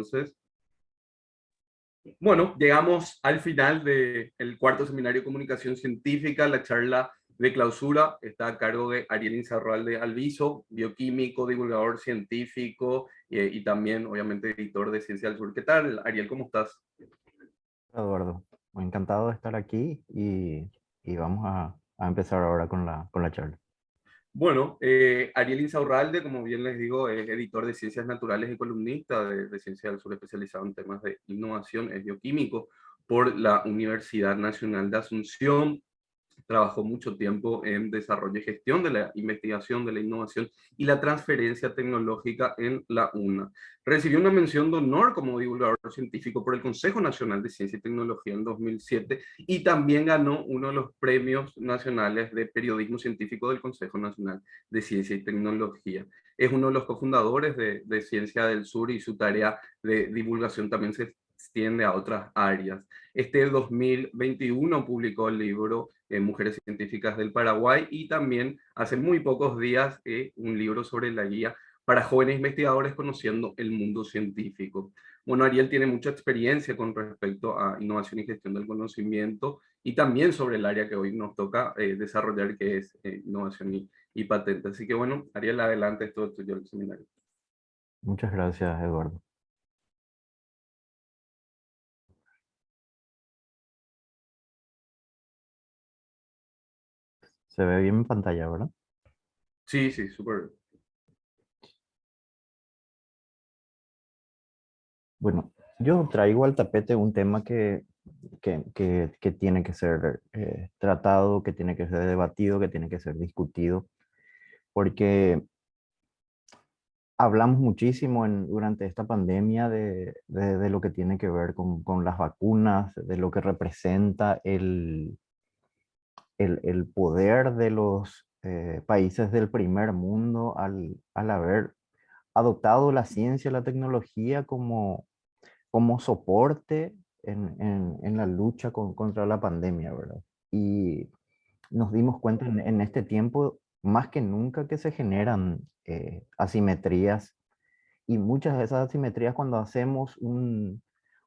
Entonces, bueno, llegamos al final del cuarto seminario de comunicación científica. La charla de clausura está a cargo de Ariel Insaurralde Alviso, bioquímico, divulgador científico y también, obviamente, editor de Ciencia del Sur. ¿Qué tal, Ariel? ¿Cómo estás? Eduardo, encantado de estar aquí y vamos a empezar ahora con la charla. Bueno, Ariel Insaurralde, como bien les digo, es editor de Ciencias Naturales y columnista de Ciencia del Sur, especializado en temas de innovación, es bioquímico por la Universidad Nacional de Asunción. Trabajó mucho tiempo en desarrollo y gestión de la investigación, de la innovación y la transferencia tecnológica en la UNA. Recibió una mención de honor como divulgador científico por el Consejo Nacional de Ciencia y Tecnología en 2007 y también ganó uno de los premios nacionales de periodismo científico del Consejo Nacional de Ciencia y Tecnología. Es uno de los cofundadores de Ciencia del Sur y su tarea de divulgación también se extiende a otras áreas. Este 2021 publicó el libro Mujeres Científicas del Paraguay y también hace muy pocos días un libro sobre la guía para jóvenes investigadores conociendo el mundo científico. Bueno, Ariel tiene mucha experiencia con respecto a innovación y gestión del conocimiento y también sobre el área que hoy nos toca desarrollar, que es innovación y patente. Así que bueno, Ariel, adelante, esto es tuyo el seminario. Muchas gracias, Eduardo. Se ve bien en pantalla, ¿verdad? Sí, sí, súper. Bueno, yo traigo al tapete un tema que tiene que ser tratado, que tiene que ser debatido, que tiene que ser discutido, porque hablamos muchísimo durante esta pandemia de lo que tiene que ver con las vacunas, de lo que representa el poder de los países del primer mundo al haber adoptado la ciencia y la tecnología como soporte en la lucha contra la pandemia, ¿verdad? Y nos dimos cuenta en este tiempo, más que nunca, que se generan asimetrías y muchas de esas asimetrías cuando hacemos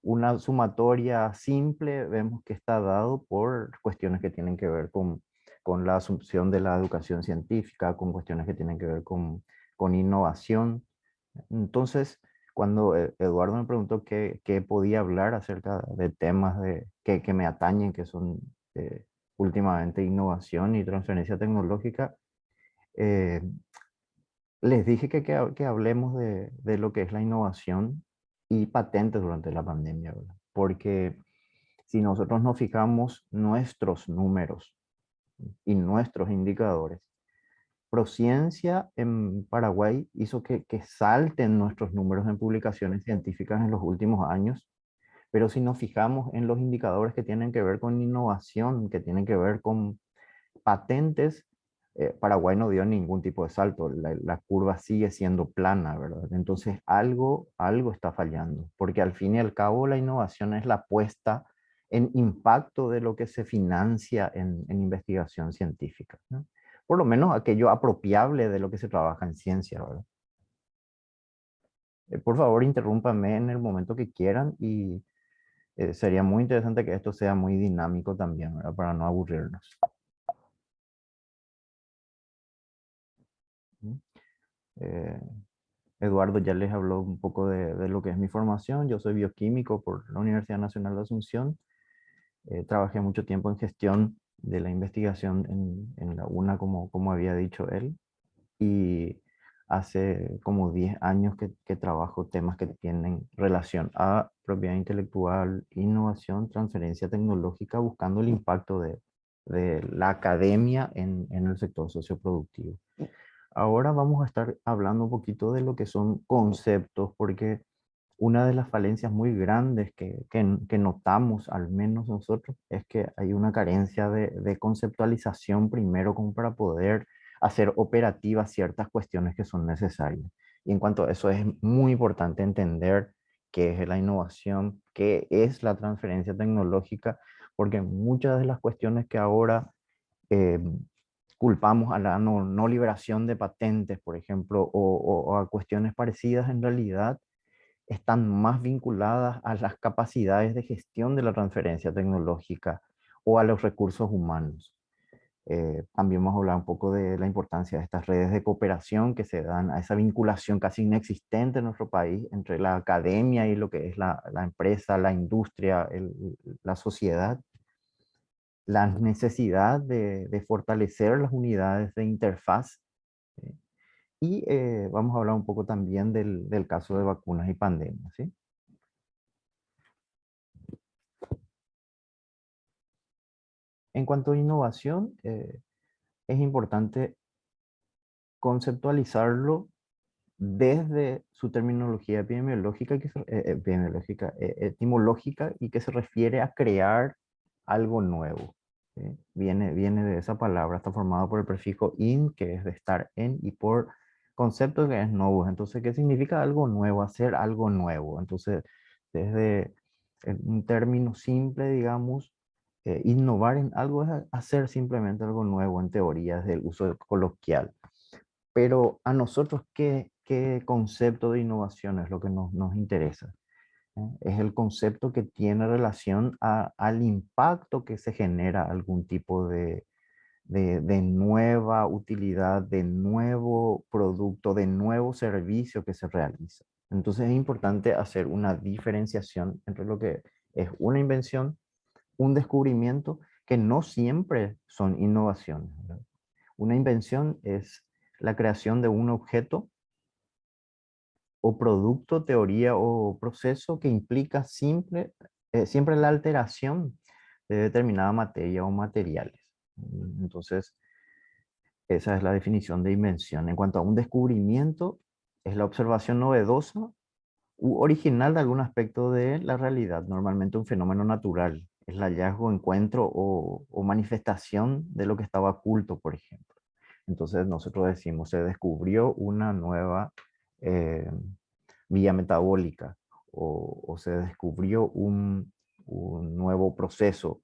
una sumatoria simple, vemos que está dado por cuestiones que tienen que ver con la asunción de la educación científica, con cuestiones que tienen que ver con innovación. Entonces, cuando Eduardo me preguntó qué podía hablar acerca de temas que me atañen, que son últimamente innovación y transferencia tecnológica, eh, les dije que hablemos de lo que es la innovación y patentes durante la pandemia, ¿verdad? Porque si nosotros nos fijamos nuestros números y nuestros indicadores, Prociencia en Paraguay hizo que salten nuestros números en publicaciones científicas en los últimos años, pero si nos fijamos en los indicadores que tienen que ver con innovación, que tienen que ver con patentes, Paraguay no dio ningún tipo de salto, la curva sigue siendo plana, ¿verdad? Entonces algo está fallando, porque al fin y al cabo la innovación es la puesta en impacto de lo que se financia en investigación científica, ¿no? Por lo menos aquello apropiable de lo que se trabaja en ciencia, ¿verdad? Por favor, interrúmpame en el momento que quieran y sería muy interesante que esto sea muy dinámico también, ¿verdad? Para no aburrirnos. ¿Mm? Eh, Eduardo ya les habló un poco de lo que es mi formación. Yo soy bioquímico por la Universidad Nacional de Asunción. Trabajé mucho tiempo en gestión de la investigación en la UNA, como había dicho él. Y hace como 10 años que trabajo temas que tienen relación a propiedad intelectual, innovación, transferencia tecnológica, buscando el impacto de la academia en el sector socioproductivo. Ahora vamos a estar hablando un poquito de lo que son conceptos, porque una de las falencias muy grandes que notamos, al menos nosotros, es que hay una carencia de conceptualización primero como para poder hacer operativas ciertas cuestiones que son necesarias. Y en cuanto a eso es muy importante entender qué es la innovación, qué es la transferencia tecnológica, porque muchas de las cuestiones que ahora eh, culpamos a la no liberación de patentes, por ejemplo, o a cuestiones parecidas, en realidad están más vinculadas a las capacidades de gestión de la transferencia tecnológica o a los recursos humanos. También hemos hablado un poco de la importancia de estas redes de cooperación que se dan a esa vinculación casi inexistente en nuestro país entre la academia y lo que es la empresa, la industria, la sociedad. La necesidad de fortalecer las unidades de interfaz. ¿Sí? Y vamos a hablar un poco también del caso de vacunas y pandemias. ¿Sí? En cuanto a innovación, es importante conceptualizarlo desde su terminología epidemiológica, etimológica y que se refiere a crear algo nuevo. ¿Sí? Viene de esa palabra, está formado por el prefijo in, que es de estar en, y por concepto que es nuevo. Entonces, ¿qué significa algo nuevo? Hacer algo nuevo. Entonces, desde un término simple, digamos, innovar en algo es hacer simplemente algo nuevo en teoría, desde el uso coloquial. Pero a nosotros, ¿qué concepto de innovación es lo que nos interesa? Es el concepto que tiene relación al impacto que se genera algún tipo de nueva utilidad, de nuevo producto, de nuevo servicio que se realiza. Entonces es importante hacer una diferenciación entre lo que es una invención, un descubrimiento, que no siempre son innovaciones, ¿verdad? Una invención es la creación de un objeto o producto, teoría o proceso que implica siempre la alteración de determinada materia o materiales. Entonces, esa es la definición de invención. En cuanto a un descubrimiento, es la observación novedosa u original de algún aspecto de la realidad, normalmente un fenómeno natural. Es el hallazgo, encuentro o manifestación de lo que estaba oculto, por ejemplo. Entonces nosotros decimos, se descubrió una nueva eh, vía metabólica o se descubrió un nuevo proceso.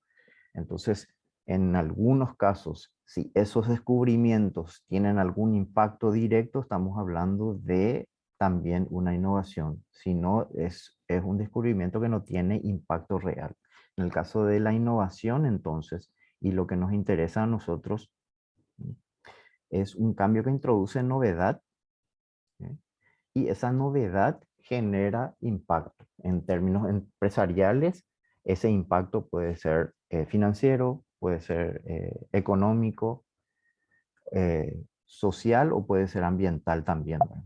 Entonces, en algunos casos, si esos descubrimientos tienen algún impacto directo, estamos hablando de también una innovación. Si no, es un descubrimiento que no tiene impacto real. En el caso de la innovación, entonces, y lo que nos interesa a nosotros es un cambio que introduce novedad, ¿sí? Y esa novedad genera impacto. En términos empresariales, ese impacto puede ser financiero, puede ser económico, social o puede ser ambiental también, ¿verdad?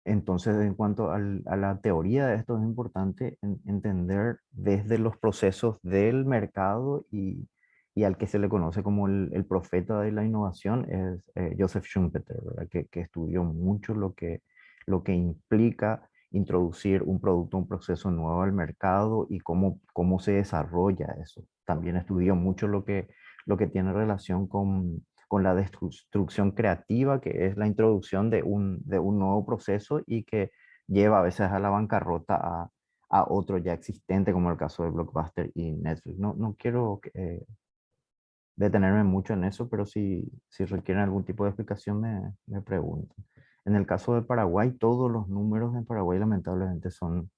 Entonces, en cuanto a la teoría de esto, es importante entender desde los procesos del mercado y al que se le conoce como el profeta de la innovación, es Joseph Schumpeter, ¿verdad? Que estudió mucho lo que implica introducir un producto, un proceso nuevo al mercado y cómo se desarrolla eso. También estudió mucho lo que tiene relación con la destrucción creativa, que es la introducción de un nuevo proceso y que lleva a veces a la bancarrota a otro ya existente, como el caso de Blockbuster y Netflix. No quiero detenerme mucho en eso, pero si requieren algún tipo de explicación, me preguntan. En el caso de Paraguay, todos los números en Paraguay lamentablemente son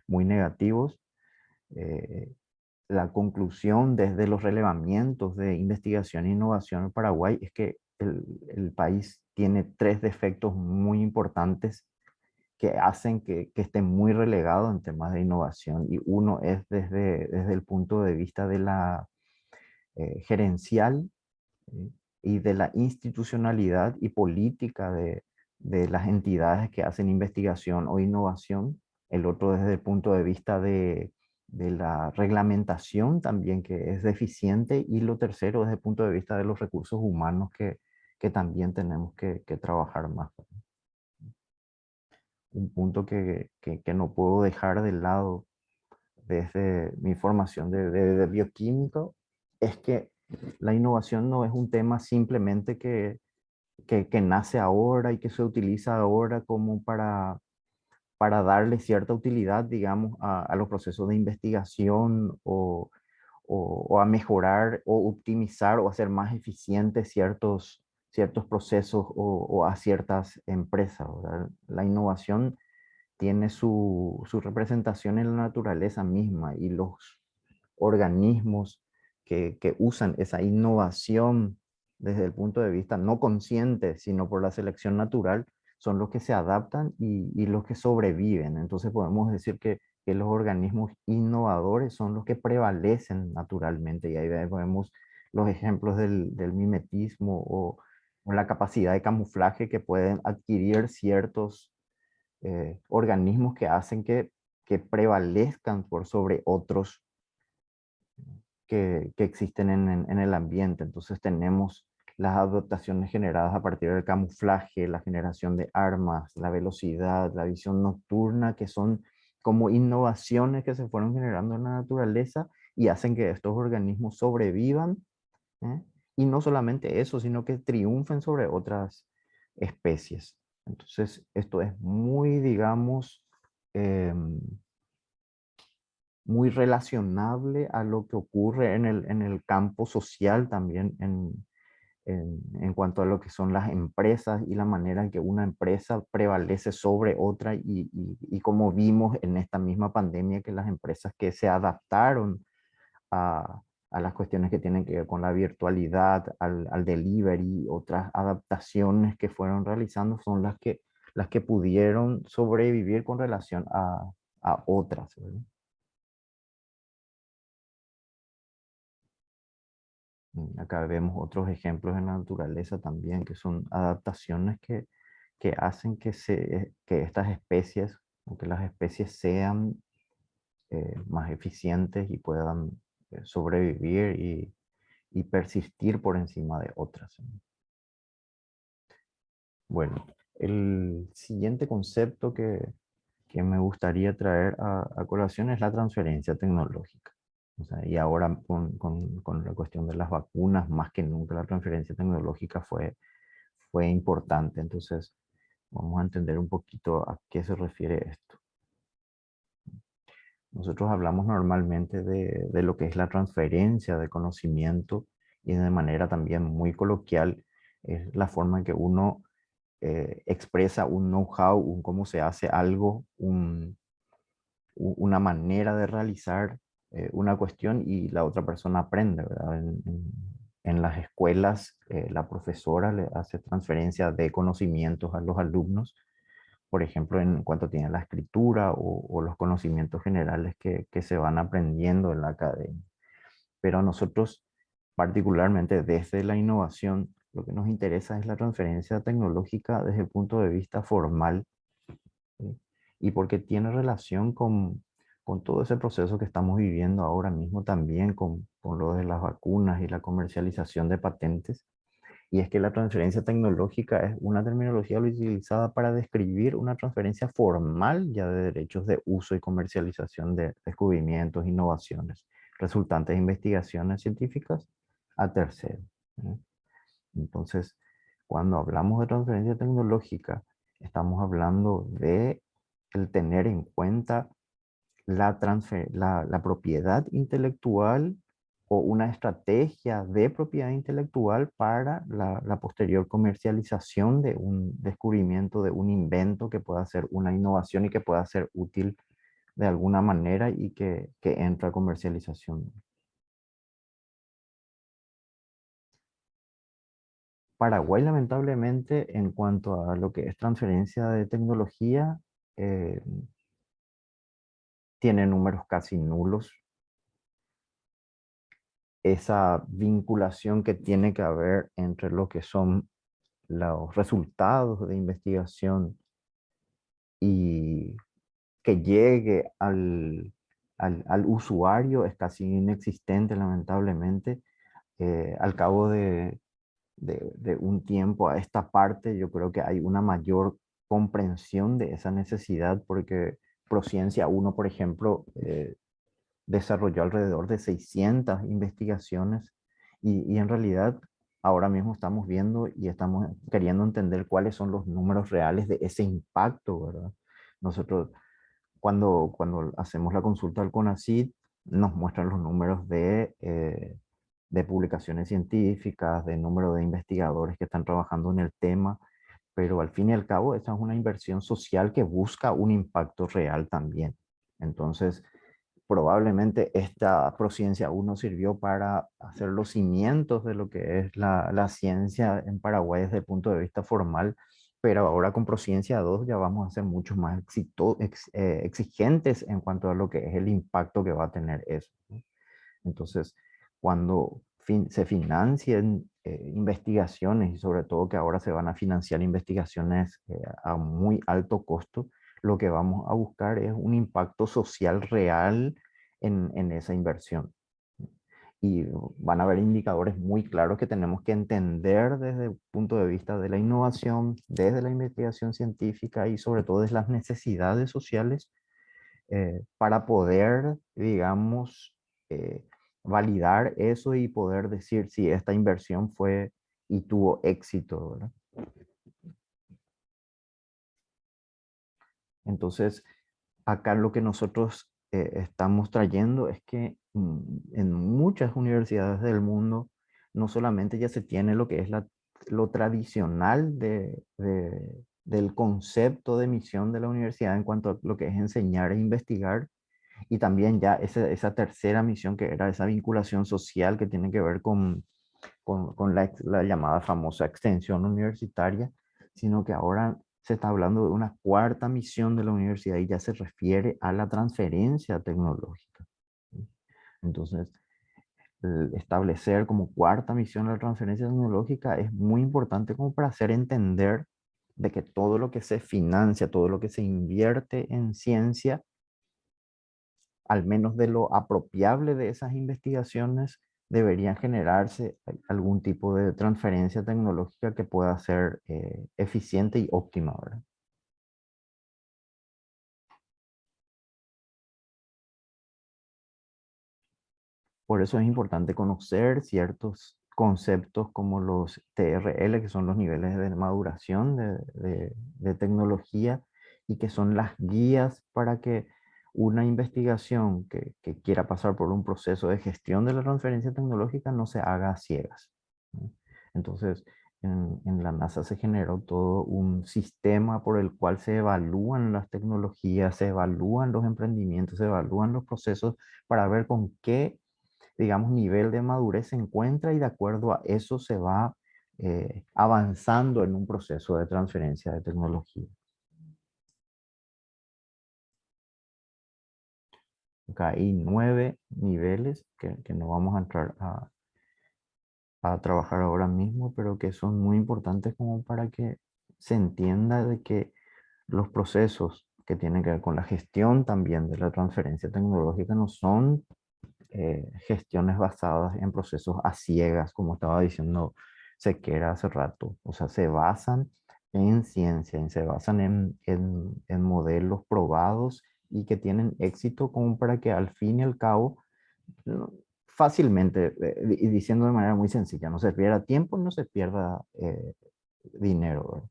muy negativos. Eh, la conclusión desde los relevamientos de investigación e innovación en Paraguay es que el país tiene tres defectos muy importantes que hacen que esté muy relegado en temas de innovación. Y uno es desde el punto de vista de la gerencial, ¿sí? Y de la institucionalidad y política de las entidades que hacen investigación o innovación. El otro desde el punto de vista de la reglamentación también, que es deficiente. Y lo tercero desde el punto de vista de los recursos humanos que también tenemos que trabajar más. Un punto que no puedo dejar de lado desde mi formación de bioquímico es que la innovación no es un tema simplemente que nace ahora y que se utiliza ahora como para darle cierta utilidad, digamos, a los procesos de investigación o a mejorar o optimizar o hacer más eficientes ciertos procesos o a ciertas empresas, ¿verdad? La innovación tiene su representación en la naturaleza misma y los organismos que usan esa innovación desde el punto de vista no consciente, sino por la selección natural, son los que se adaptan y los que sobreviven. Entonces podemos decir que los organismos innovadores son los que prevalecen naturalmente. Y ahí vemos los ejemplos del mimetismo o la capacidad de camuflaje que pueden adquirir ciertos organismos que hacen que prevalezcan por sobre otros que existen en el ambiente. Entonces tenemos las adaptaciones generadas a partir del camuflaje, la generación de armas, la velocidad, la visión nocturna, que son como innovaciones que se fueron generando en la naturaleza y hacen que estos organismos sobrevivan, ¿eh? Y no solamente eso, sino que triunfen sobre otras especies. Entonces, esto es muy, digamos, em, muy relacionable a lo que ocurre en el campo social también en cuanto a lo que son las empresas y la manera en que una empresa prevalece sobre otra y como vimos en esta misma pandemia que las empresas que se adaptaron a las cuestiones que tienen que ver con la virtualidad, al delivery, otras adaptaciones que fueron realizando son las que pudieron sobrevivir con relación a otras, ¿verdad? Acá vemos otros ejemplos en la naturaleza también, que son adaptaciones que hacen que estas especies, o que las especies sean más eficientes y puedan sobrevivir y persistir por encima de otras. Bueno, el siguiente concepto que me gustaría traer a colación es la transferencia tecnológica. O sea, y ahora con la cuestión de las vacunas, más que nunca la transferencia tecnológica fue importante. Entonces, vamos a entender un poquito a qué se refiere esto. Nosotros hablamos normalmente de lo que es la transferencia de conocimiento y de manera también muy coloquial es la forma en que uno expresa un know-how, un cómo se hace algo, una manera de realizar una cuestión y la otra persona aprende, ¿verdad? En las escuelas, la profesora le hace transferencia de conocimientos a los alumnos, por ejemplo, en cuanto tiene la escritura o los conocimientos generales que se van aprendiendo en la academia. Pero a nosotros, particularmente desde la innovación, lo que nos interesa es la transferencia tecnológica desde el punto de vista formal, ¿sí? Y porque tiene relación con todo ese proceso que estamos viviendo ahora mismo también con lo de las vacunas y la comercialización de patentes. Y es que la transferencia tecnológica es una terminología utilizada para describir una transferencia formal ya de derechos de uso y comercialización de descubrimientos, innovaciones, resultantes de investigaciones científicas a terceros, ¿eh? Entonces, cuando hablamos de transferencia tecnológica, estamos hablando de el tener en cuenta la propiedad intelectual o una estrategia de propiedad intelectual para la posterior comercialización de un descubrimiento, de un invento que pueda ser una innovación y que pueda ser útil de alguna manera y que entre a comercialización. Paraguay, lamentablemente, en cuanto a lo que es transferencia de tecnología, eh, tiene números casi nulos. Esa vinculación que tiene que haber entre lo que son los resultados de investigación y que llegue al usuario es casi inexistente, lamentablemente. Al cabo de un tiempo a esta parte, yo creo que hay una mayor comprensión de esa necesidad porque Prociencia uno por ejemplo, desarrolló alrededor de 600 investigaciones y en realidad ahora mismo estamos viendo y estamos queriendo entender cuáles son los números reales de ese impacto, ¿verdad? Nosotros cuando hacemos la consulta al CONACYT nos muestran los números de publicaciones científicas, de número de investigadores que están trabajando en el tema, pero al fin y al cabo esta es una inversión social que busca un impacto real también. Entonces, probablemente esta Prociencia uno sirvió para hacer los cimientos de lo que es la ciencia en Paraguay desde el punto de vista formal, pero ahora con Prociencia 2 ya vamos a ser mucho más exigentes en cuanto a lo que es el impacto que va a tener eso, ¿no? Entonces, cuando se financien investigaciones y sobre todo que ahora se van a financiar investigaciones a muy alto costo, lo que vamos a buscar es un impacto social real en esa inversión. Y van a haber indicadores muy claros que tenemos que entender desde el punto de vista de la innovación, desde la investigación científica y sobre todo desde las necesidades sociales para poder, digamos, eh, validar eso y poder decir si esta inversión fue y tuvo éxito, ¿verdad? Entonces, acá lo que nosotros estamos trayendo es que en muchas universidades del mundo no solamente ya se tiene lo que es lo tradicional del concepto de misión de la universidad en cuanto a lo que es enseñar e investigar, y también ya esa tercera misión que era esa vinculación social que tiene que ver con la llamada famosa extensión universitaria, sino que ahora se está hablando de una cuarta misión de la universidad y ya se refiere a la transferencia tecnológica. Entonces, establecer como cuarta misión la transferencia tecnológica es muy importante como para hacer entender de que todo lo que se financia, todo lo que se invierte en ciencia, al menos de lo apropiable de esas investigaciones, deberían generarse algún tipo de transferencia tecnológica que pueda ser eficiente y óptima, ¿verdad? Por eso es importante conocer ciertos conceptos como los TRL, que son los niveles de maduración de tecnología y que son las guías para que una investigación que quiera pasar por un proceso de gestión de la transferencia tecnológica no se haga a ciegas, ¿no? Entonces, en la NASA se generó todo un sistema por el cual se evalúan las tecnologías, se evalúan los emprendimientos, se evalúan los procesos para ver con qué, digamos, nivel de madurez se encuentra y de acuerdo a eso se va avanzando en un proceso de transferencia de tecnología. Acá hay 9 niveles que no vamos a entrar a trabajar ahora mismo, pero que son muy importantes como para que se entienda de que los procesos que tienen que ver con la gestión también de la transferencia tecnológica no son gestiones basadas en procesos a ciegas, como estaba diciendo Sequera hace rato. O sea, se basan en ciencia, se basan en modelos probados y que tienen éxito como para que al fin y al cabo, no, fácilmente, y diciendo de manera muy sencilla, no se pierda tiempo, no se pierda dinero, ¿verdad?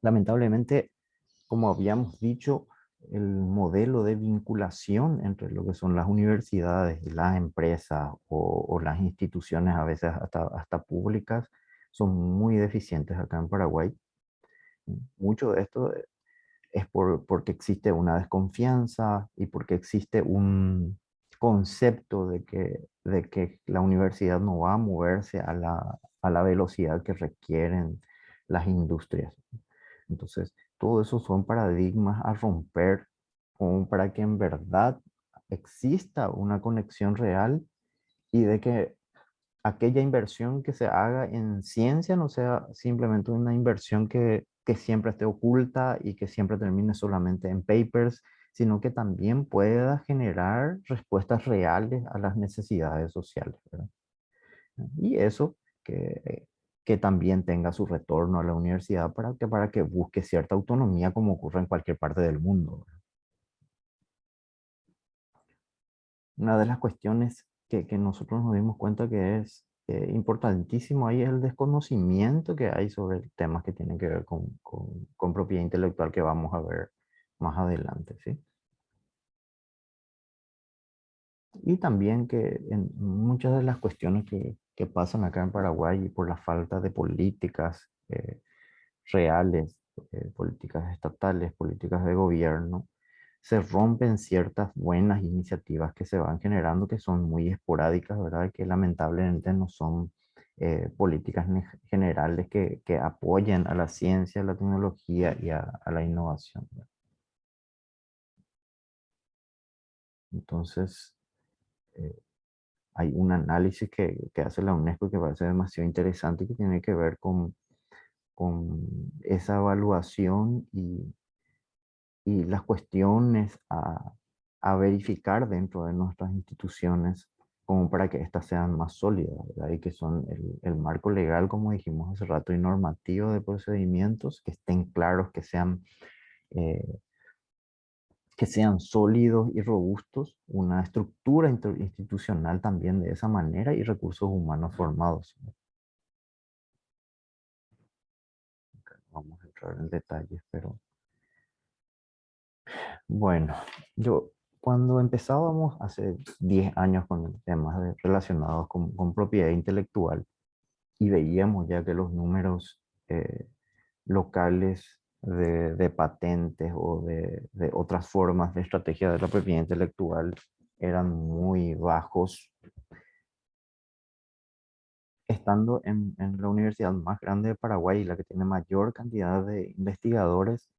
Lamentablemente, como habíamos dicho, el modelo de vinculación entre lo que son las universidades y las empresas o las instituciones, a veces hasta públicas, son muy deficientes acá en Paraguay. Mucho de esto es porque existe una desconfianza y porque existe un concepto de que la universidad no va a moverse a la velocidad que requieren las industrias. Entonces, todo eso son paradigmas a romper como para que en verdad exista una conexión real y de que aquella inversión que se haga en ciencia no sea simplemente una inversión que siempre esté oculta y que siempre termine solamente en papers, sino que también pueda generar respuestas reales a las necesidades sociales, ¿verdad? Y eso que también tenga su retorno a la universidad para que busque cierta autonomía como ocurre en cualquier parte del mundo, ¿verdad? Una de las cuestiones que nosotros nos dimos cuenta que es importantísimo ahí es el desconocimiento que hay sobre temas que tienen que ver con propiedad intelectual que vamos a ver más adelante, ¿sí? Y también que en muchas de las cuestiones que pasan acá en Paraguay y por la falta de políticas reales, políticas estatales, políticas de gobierno, se rompen ciertas buenas iniciativas que se van generando que son muy esporádicas, ¿verdad? Y que lamentablemente no son políticas generales que apoyen a la ciencia, a la tecnología y a la innovación, ¿verdad? Entonces, eh, hay un análisis que hace la UNESCO que parece demasiado interesante y que tiene que ver con esa evaluación y las cuestiones a verificar dentro de nuestras instituciones como para que éstas sean más sólidas, ¿verdad? Y que son el marco legal, como dijimos hace rato, y normativo de procedimientos, que estén claros, eh, que sean sólidos y robustos, una estructura institucional también de esa manera y recursos humanos formados. Vamos a entrar en detalles, pero bueno, yo cuando empezábamos hace 10 años con temas relacionados con propiedad intelectual y veíamos ya que los números locales de patentes o de otras formas de estrategia de la propiedad intelectual eran muy bajos, estando en la universidad más grande de Paraguay, la que tiene mayor cantidad de investigadores,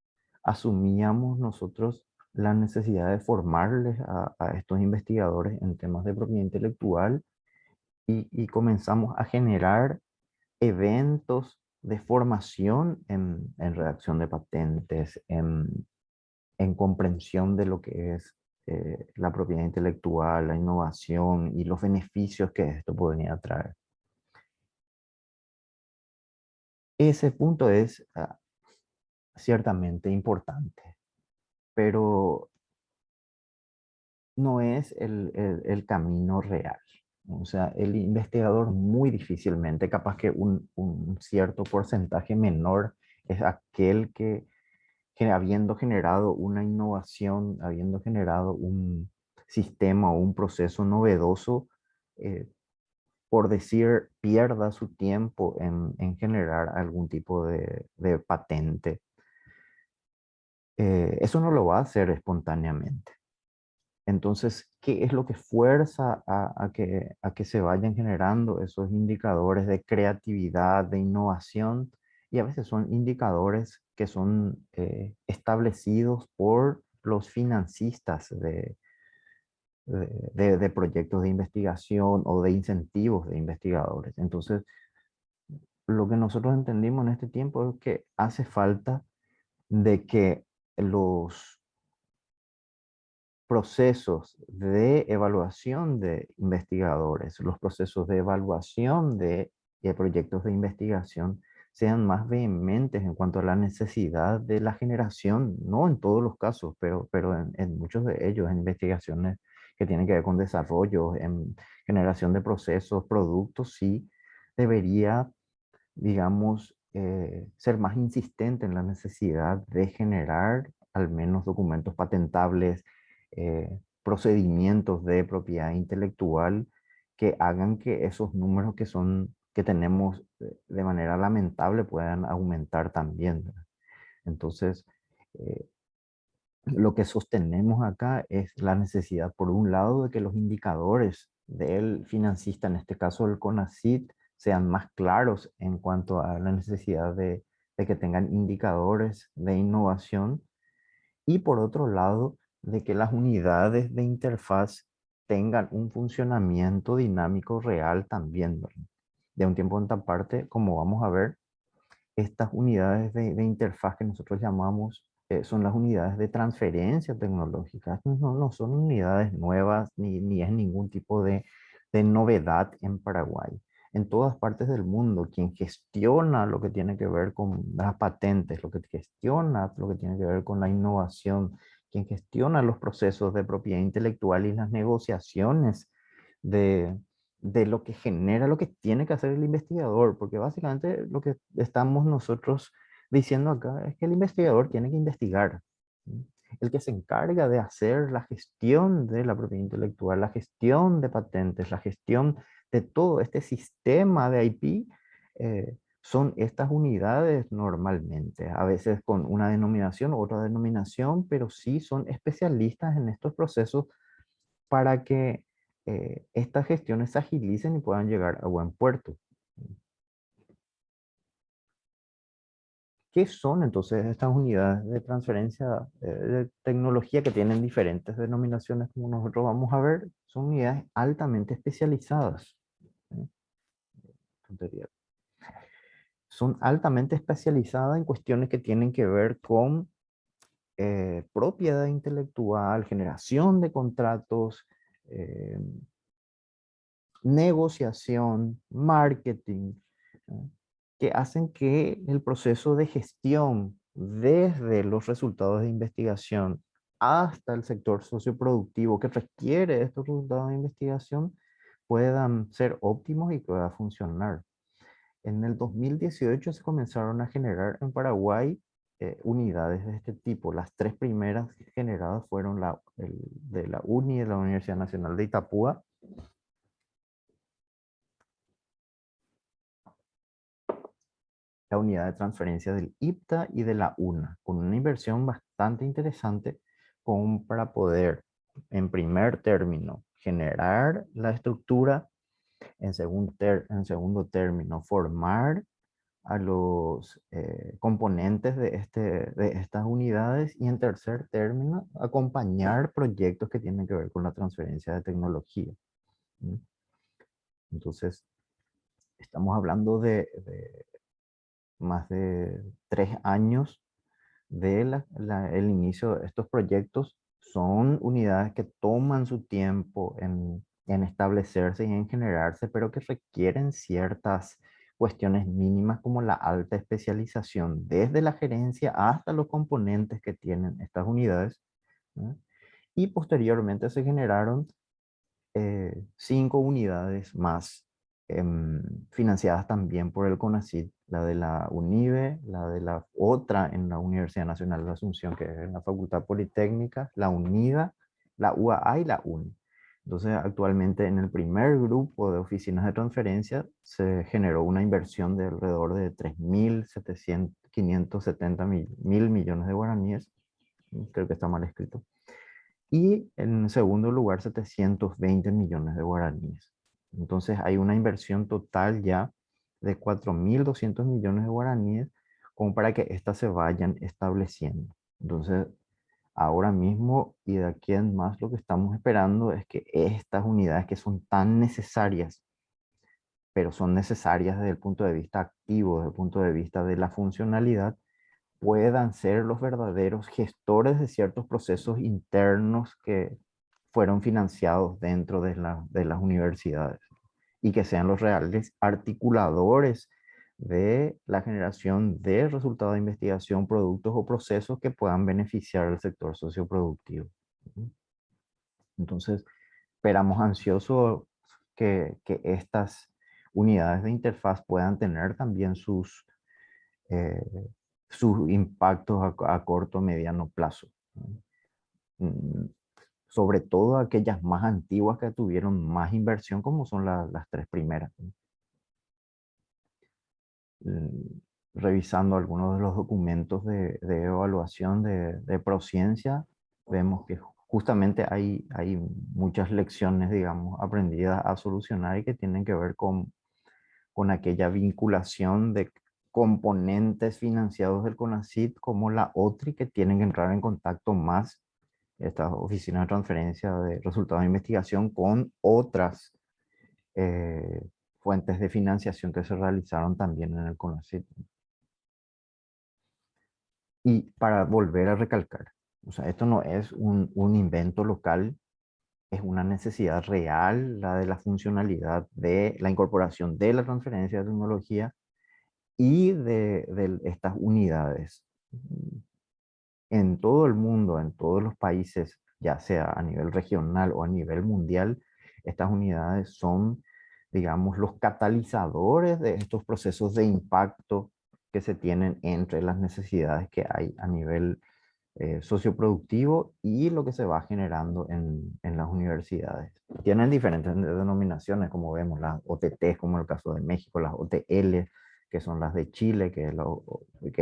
asumíamos nosotros la necesidad de formarles a estos investigadores en temas de propiedad intelectual y comenzamos a generar eventos de formación en redacción de patentes, en comprensión de lo que es la propiedad intelectual, la innovación y los beneficios que esto podría traer. Ese punto es ciertamente importante, pero no es el camino real. O sea, el investigador muy difícilmente, capaz que un cierto porcentaje menor es aquel que habiendo generado una innovación, habiendo generado un sistema o un proceso novedoso, eh, por decir, pierda su tiempo en generar algún tipo de patente. Eso no lo va a hacer espontáneamente. Entonces, ¿qué es lo que fuerza a que se vayan generando esos indicadores de creatividad, de innovación? Y a veces son indicadores que son establecidos por los financistas de proyectos de investigación o de incentivos de investigadores. Entonces, lo que nosotros entendimos en este tiempo es que hace falta de que los procesos de evaluación de investigadores, los procesos de evaluación de proyectos de investigación sean más vehementes en cuanto a la necesidad de la generación, no en todos los casos, pero en muchos de ellos, en investigaciones que tienen que ver con desarrollo, en generación de procesos, productos, sí debería, digamos, ser más insistente en la necesidad de generar al menos documentos patentables, procedimientos de propiedad intelectual que hagan que esos números que tenemos de manera lamentable puedan aumentar también, ¿verdad? Entonces, eh, lo que sostenemos acá es la necesidad, por un lado, de que los indicadores del financista, en este caso el CONACYT, sean más claros en cuanto a la necesidad de que tengan indicadores de innovación y por otro lado, de que las unidades de interfaz tengan un funcionamiento dinámico real también, ¿verdad? De un tiempo en esta parte, como vamos a ver, estas unidades de interfaz que nosotros llamamos son las unidades de transferencia tecnológica. No son unidades nuevas ni es ningún tipo de novedad en Paraguay. En todas partes del mundo, quien gestiona lo que tiene que ver con las patentes, lo que gestiona lo que tiene que ver con la innovación, quien gestiona los procesos de propiedad intelectual y las negociaciones de, de lo que genera, lo que tiene que hacer el investigador, porque básicamente lo que estamos nosotros diciendo acá es que el investigador tiene que investigar. ¿Sí? el que se encarga de hacer la gestión de la propiedad intelectual, la gestión de patentes, la gestión de todo este sistema de IP, son estas unidades normalmente, a veces con una denominación, otra denominación, pero sí son especialistas en estos procesos para que estas gestiones se agilicen y puedan llegar a buen puerto. ¿Qué son entonces estas unidades de transferencia de tecnología que tienen diferentes denominaciones como nosotros vamos a ver? Son unidades altamente especializadas. ¿Sí? Tontería. Son altamente especializadas en cuestiones que tienen que ver con propiedad intelectual, generación de contratos, eh, negociación, marketing, ¿no? Que hacen que el proceso de gestión desde los resultados de investigación hasta el sector socioproductivo que requiere estos resultados de investigación puedan ser óptimos y pueda funcionar. En el 2018 se comenzaron a generar en Paraguay unidades de este tipo. Las tres primeras generadas fueron de la UNI, de la Universidad Nacional de Itapúa, la unidad de transferencia del IPTA y de la UNA, con una inversión bastante interesante como para poder, en primer término, generar la estructura, en segundo término, formar a los componentes de estas unidades y en tercer término, acompañar proyectos que tienen que ver con la transferencia de tecnología. ¿Sí? Entonces, estamos hablando de más de 3 años de el inicio de estos proyectos. Son unidades que toman su tiempo en establecerse y en generarse, pero que requieren ciertas cuestiones mínimas como la alta especialización, desde la gerencia hasta los componentes que tienen estas unidades, ¿no? Y posteriormente se generaron 5 unidades más financiadas también por el CONACYT, la de la UNIBE, la de la otra en la Universidad Nacional de Asunción, que es en la Facultad Politécnica, la UNIDA, la UAA y la UNI. Entonces, actualmente en el primer grupo de oficinas de transferencia se generó una inversión de alrededor de 3.570 mil millones de guaraníes. Creo que está mal escrito. Y en segundo lugar, 720 millones de guaraníes. Entonces hay una inversión total ya de 4.200 millones de guaraníes como para que éstas se vayan estableciendo. Entonces, ahora mismo y de aquí en más lo que estamos esperando es que estas unidades que son tan necesarias, pero son necesarias desde el punto de vista activo, desde el punto de vista de la funcionalidad, puedan ser los verdaderos gestores de ciertos procesos internos que fueron financiados dentro de las universidades y que sean los reales articuladores de la generación de resultados de investigación, productos o procesos que puedan beneficiar al sector socioproductivo. Entonces, esperamos ansioso que estas unidades de interfaz puedan tener también eh, sus impactos a corto o mediano plazo, ¿no? Sobre todo aquellas más antiguas que tuvieron más inversión, como son las tres primeras, ¿no? Mm, Revisando algunos de los documentos de evaluación de Prociencia, vemos que justamente hay muchas lecciones, digamos, aprendidas a solucionar y que tienen que ver con aquella vinculación de componentes financiados del CONACYT como la OTRI, que tienen que entrar en contacto más estas oficinas de transferencia de resultados de investigación con otras eh, fuentes de financiación que se realizaron también en el CONACYT. Y para volver a recalcar, o sea, esto no es un invento local, es una necesidad real, la de la funcionalidad de la incorporación de la transferencia de tecnología y de estas unidades. En todo el mundo, en todos los países, ya sea a nivel regional o a nivel mundial, estas unidades son, digamos, los catalizadores de estos procesos de impacto que se tienen entre las necesidades que hay a nivel socioproductivo y lo que se va generando en las universidades. Tienen diferentes denominaciones, como vemos, las OTT, como en el caso de México, las OTL, que son las de Chile, que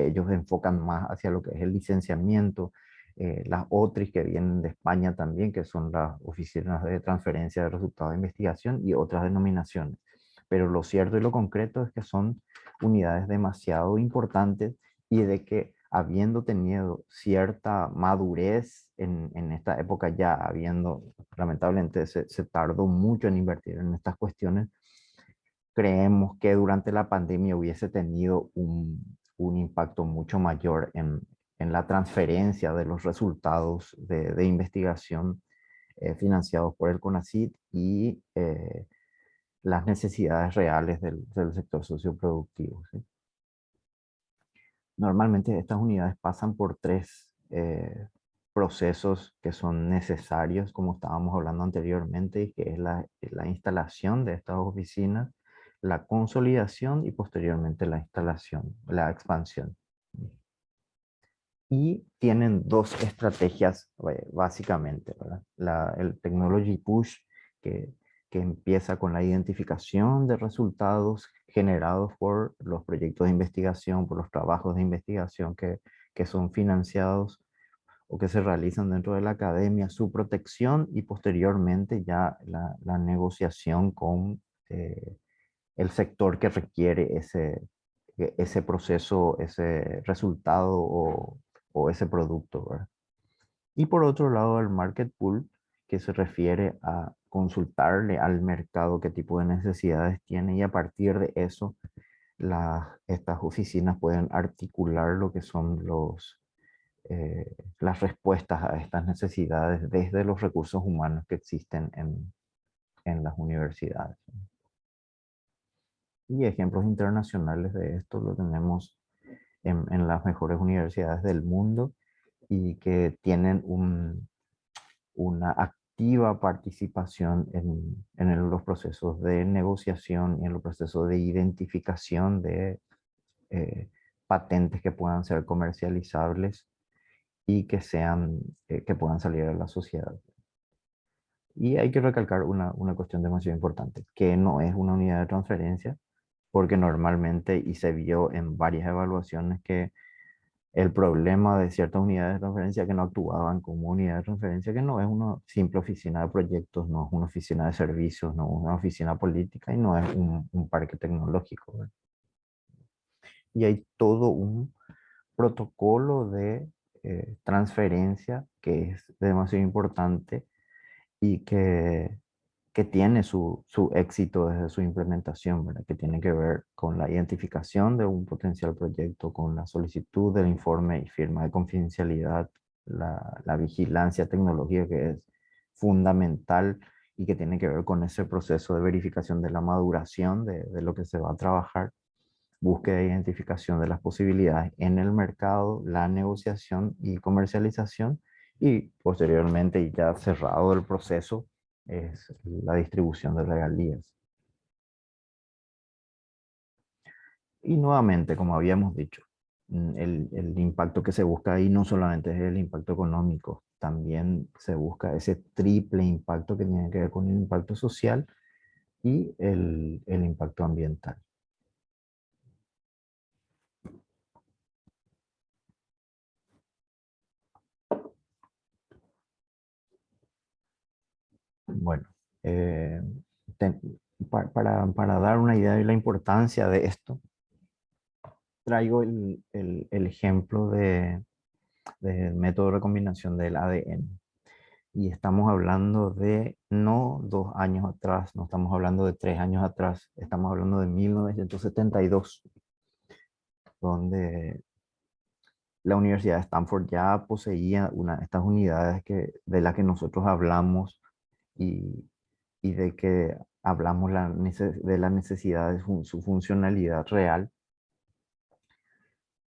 ellos enfocan más hacia lo que es el licenciamiento, las OTRIS que vienen de España también, que son las oficinas de transferencia de resultados de investigación y otras denominaciones. Pero lo cierto y lo concreto es que son unidades demasiado importantes y de que habiendo tenido cierta madurez en esta época, ya habiendo, lamentablemente se tardó mucho en invertir en estas cuestiones, creemos que durante la pandemia hubiese tenido un impacto mucho mayor en la transferencia de los resultados de investigación financiados por el CONACYT y las necesidades reales del sector socioproductivo, ¿sí? Normalmente estas unidades pasan por tres procesos que son necesarios, como estábamos hablando anteriormente, que es la instalación de estas oficinas, la consolidación y posteriormente la instalación, la expansión. Y tienen dos estrategias básicamente, ¿verdad? El Technology Push, que, que empieza con la identificación de resultados generados por los proyectos de investigación, por los trabajos de investigación que son financiados o que se realizan dentro de la academia, su protección y posteriormente ya la negociación con el sector que requiere ese proceso, ese resultado o ese producto, ¿verdad? Y por otro lado, el market pool, que se refiere a consultarle al mercado qué tipo de necesidades tiene y a partir de eso, estas oficinas pueden articular lo que son las respuestas a estas necesidades desde los recursos humanos que existen en las universidades. Y ejemplos internacionales de esto lo tenemos en las mejores universidades del mundo y que tienen una activa participación los procesos de negociación y en los procesos de identificación de eh, patentes que puedan ser comercializables y que puedan salir a la sociedad. Y hay que recalcar una cuestión demasiado importante, que no es una unidad de transferencia, porque normalmente, y se vio en varias evaluaciones, que el problema de ciertas unidades de transferencia que no actuaban como unidad de transferencia, que no es una simple oficina de proyectos, no es una oficina de servicios, no es una oficina política y no es un parque tecnológico, ¿verdad? Y hay todo un protocolo de transferencia que es demasiado importante y que tiene su éxito desde su implementación, ¿verdad? Que tiene que ver con la identificación de un potencial proyecto, con la solicitud del informe y firma de confidencialidad, la vigilancia tecnológica que es fundamental y que tiene que ver con ese proceso de verificación de la maduración de lo que se va a trabajar, búsqueda e identificación de las posibilidades en el mercado, la negociación y comercialización y posteriormente, y ya cerrado el proceso, es la distribución de regalías. Y nuevamente, como habíamos dicho, el impacto que se busca ahí no solamente es el impacto económico, también se busca ese triple impacto que tiene que ver con el impacto social y el impacto ambiental. Bueno, eh, ten- para dar una idea de la importancia de esto, traigo el ejemplo del método de recombinación del ADN. Y estamos hablando de no 2 años atrás, no estamos hablando de 3 años atrás, estamos hablando de 1972, donde la Universidad de Stanford ya poseía una de estas unidades de las que nosotros hablamos y, y de que hablamos de la necesidad de su funcionalidad real.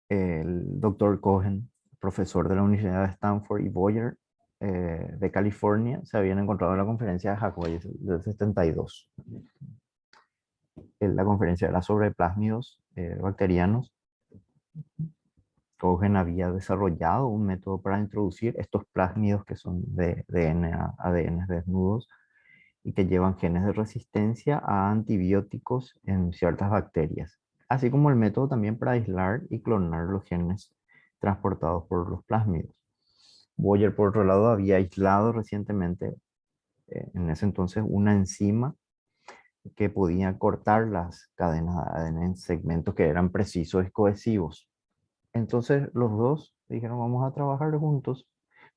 El doctor Cohen, profesor de la Universidad de Stanford, y Boyer, de California, se habían encontrado en la conferencia de Hawaii del 72. La conferencia era sobre plásmidos bacterianos Cohen había desarrollado un método para introducir estos plásmidos que son de DNA, ADN desnudos y que llevan genes de resistencia a antibióticos en ciertas bacterias, así como el método también para aislar y clonar los genes transportados por los plásmidos. Boyer, por otro lado, había aislado recientemente, en ese entonces, una enzima que podía cortar las cadenas de ADN en segmentos que eran precisos y cohesivos. Entonces los dos dijeron, vamos a trabajar juntos,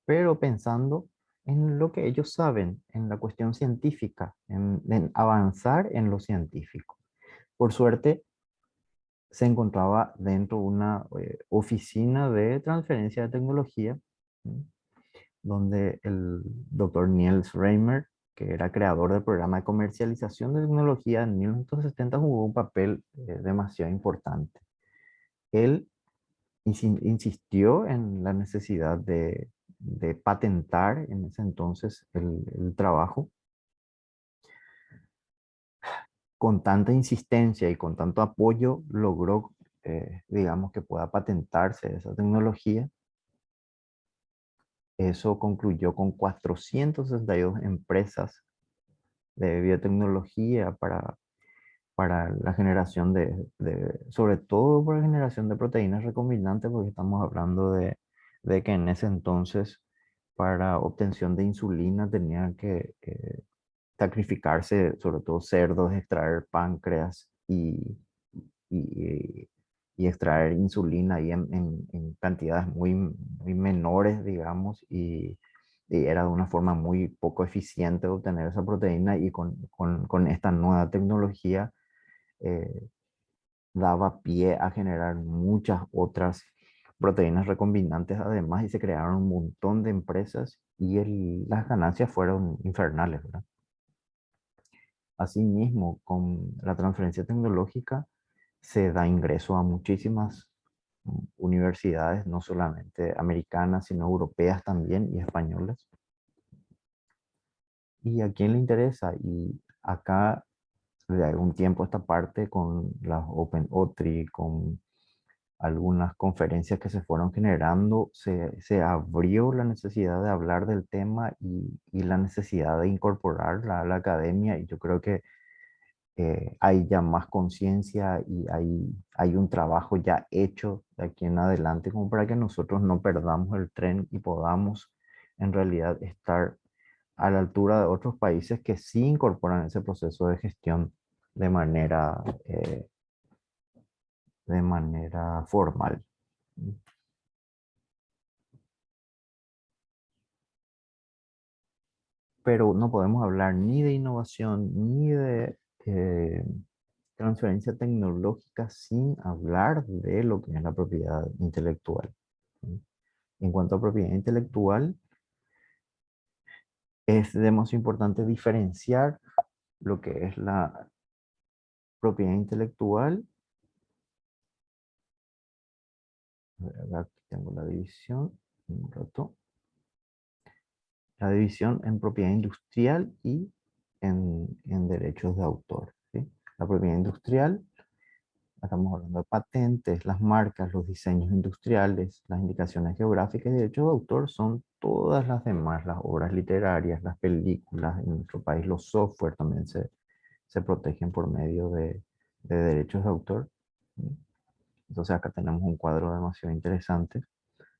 pero pensando en lo que ellos saben, en la cuestión científica, en avanzar en lo científico. Por suerte, se encontraba dentro de una oficina de transferencia de tecnología, ¿sí? Donde el doctor Niels Reimer, que era creador del programa de comercialización de tecnología en 1970, jugó un papel demasiado importante. Él insistió en la necesidad de patentar en ese entonces el trabajo. Con tanta insistencia y con tanto apoyo logró, digamos, que pueda patentarse esa tecnología. Eso concluyó con 462 empresas de biotecnología para la generación sobre todo para la generación de proteínas recombinantes, porque estamos hablando de que en ese entonces para obtención de insulina tenían que sacrificarse sobre todo cerdos, extraer páncreas y, y extraer insulina ahí en cantidades muy menores, digamos, y era de una forma muy poco eficiente de obtener esa proteína y con esta nueva tecnología eh, daba pie a generar muchas otras proteínas recombinantes además y se crearon un montón de empresas y las ganancias fueron infernales, ¿verdad? Asimismo, con la transferencia tecnológica se da ingreso a muchísimas universidades, no solamente americanas, sino europeas también y españolas. ¿Y a quién le interesa? Y acá, de algún tiempo esta parte, con las Open OTRI, con algunas conferencias que se fueron generando, se abrió la necesidad de hablar del tema y la necesidad de incorporarla a la academia. Y yo creo que hay ya más conciencia y hay un trabajo ya hecho de aquí en adelante como para que nosotros no perdamos el tren y podamos en realidad estar a la altura de otros países que sí incorporan ese proceso de gestión de de manera formal. Pero no podemos hablar ni de innovación ni de transferencia tecnológica sin hablar de lo que es la propiedad intelectual. En cuanto a propiedad intelectual, es demasiado importante diferenciar lo que es la propiedad intelectual. Aquí tengo la división, un rato. La división en propiedad industrial y en derechos de autor, ¿sí? La propiedad industrial, estamos hablando de patentes, las marcas, los diseños industriales, las indicaciones geográficas y derechos de autor son todas las demás, las obras literarias, las películas, en nuestro país los software también se protegen por medio de derechos de autor, ¿sí? Entonces acá tenemos un cuadro demasiado interesante